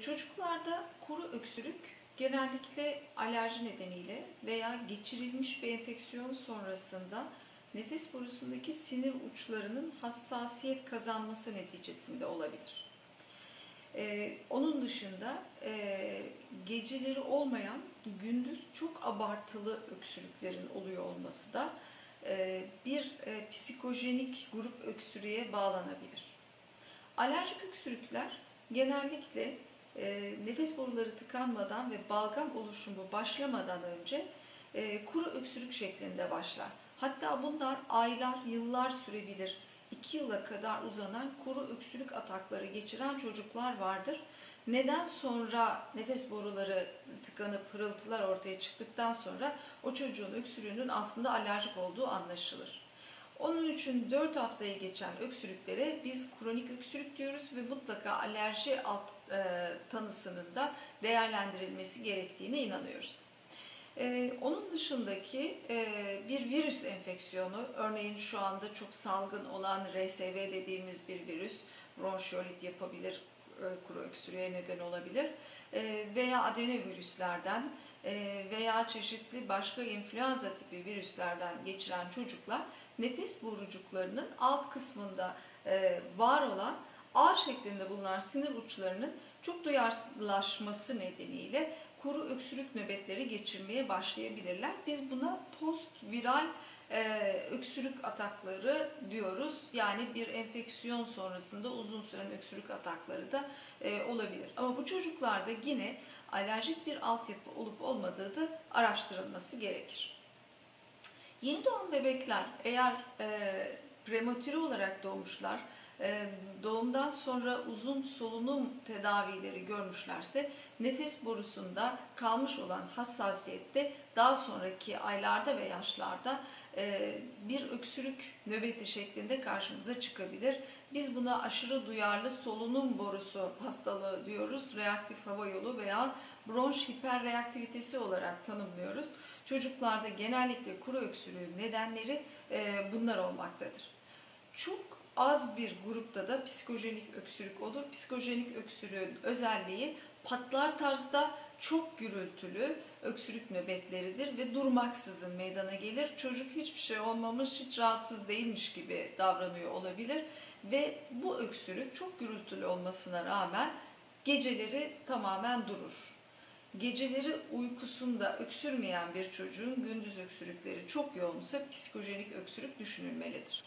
Çocuklarda kuru öksürük genellikle alerji nedeniyle veya geçirilmiş bir enfeksiyon sonrasında nefes borusundaki sinir uçlarının hassasiyet kazanması neticesinde olabilir. Onun dışında geceleri olmayan, gündüz çok abartılı öksürüklerin oluyor olması da bir psikojenik grup öksürüğe bağlanabilir. Alerjik öksürükler genellikle nefes boruları tıkanmadan ve balgam oluşumu başlamadan önce kuru öksürük şeklinde başlar. Hatta bunlar aylar, yıllar sürebilir. 2 yıla kadar uzanan kuru öksürük atakları geçiren çocuklar vardır. Neden sonra nefes boruları tıkanıp hırıltılar ortaya çıktıktan sonra o çocuğun öksürüğünün aslında alerjik olduğu anlaşılır. Onun için 4 haftayı geçen öksürüklere biz kronik öksürük diyoruz ve mutlaka alerji tanısının da değerlendirilmesi gerektiğine inanıyoruz. Onun dışındaki bir virüs enfeksiyonu, örneğin şu anda çok salgın olan RSV dediğimiz bir virüs, bronşiolit yapabilir, kuru öksürüğe neden olabilir veya adenovirüslerden veya çeşitli başka influenza tipi virüslerden geçiren çocuklar nefes borucuklarının alt kısmında var olan ağ şeklinde bulunan sinir uçlarının çok duyarlılaşması nedeniyle kuru öksürük nöbetleri geçirmeye başlayabilirler. Biz buna post viral öksürük atakları diyoruz. Yani bir enfeksiyon sonrasında uzun süren öksürük atakları da olabilir. Ama bu çocuklarda yine alerjik bir altyapı olup olmadığı da araştırılması gerekir. Yeni doğan bebekler eğer prematüre olarak doğmuşlar, doğumdan sonra uzun solunum tedavileri görmüşlerse nefes borusunda kalmış olan hassasiyette daha sonraki aylarda ve yaşlarda bir öksürük nöbeti şeklinde karşımıza çıkabilir. Biz buna aşırı duyarlı solunum borusu hastalığı diyoruz. Reaktif hava yolu veya bronş hiperreaktivitesi olarak tanımlıyoruz. Çocuklarda genellikle kuru öksürüğün nedenleri bunlar olmaktadır. Çok az bir grupta da psikojenik öksürük olur. Psikojenik öksürüğün özelliği patlar tarzda çok gürültülü öksürük nöbetleridir ve durmaksızın meydana gelir. Çocuk hiçbir şey olmamış, hiç rahatsız değilmiş gibi davranıyor olabilir ve bu öksürük çok gürültülü olmasına rağmen geceleri tamamen durur. Geceleri uykusunda öksürmeyen bir çocuğun gündüz öksürükleri çok yoğunsa psikojenik öksürük düşünülmelidir.